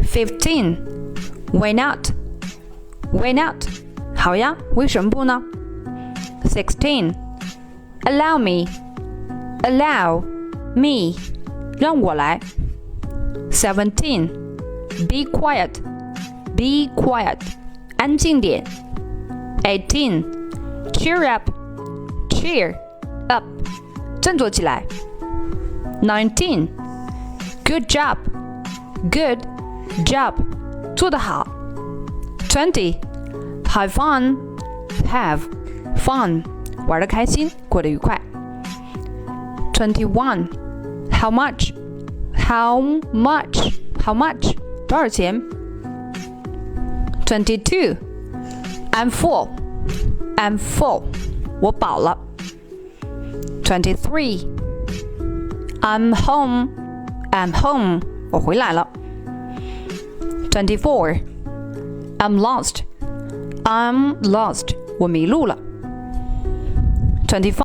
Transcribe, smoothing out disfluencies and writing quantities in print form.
15. Why not? Why not? 好呀，为什么不呢？ 16. Allow me. Allow me. 让我来。17. Be quiet. Be quiet. 安静点。18. Cheer up. Cheer up. 振作起来。19. Good job. Good job. 做得好。20. Have fun. Have fun. 玩得开心，过得愉快。21. How much? How much? How much? 多少钱？ 22. I'm full. I'm full. 我饱了。23. I'm home. I'm home. 我回来了。24. I'm lost. I'm lost. 我迷路了。25.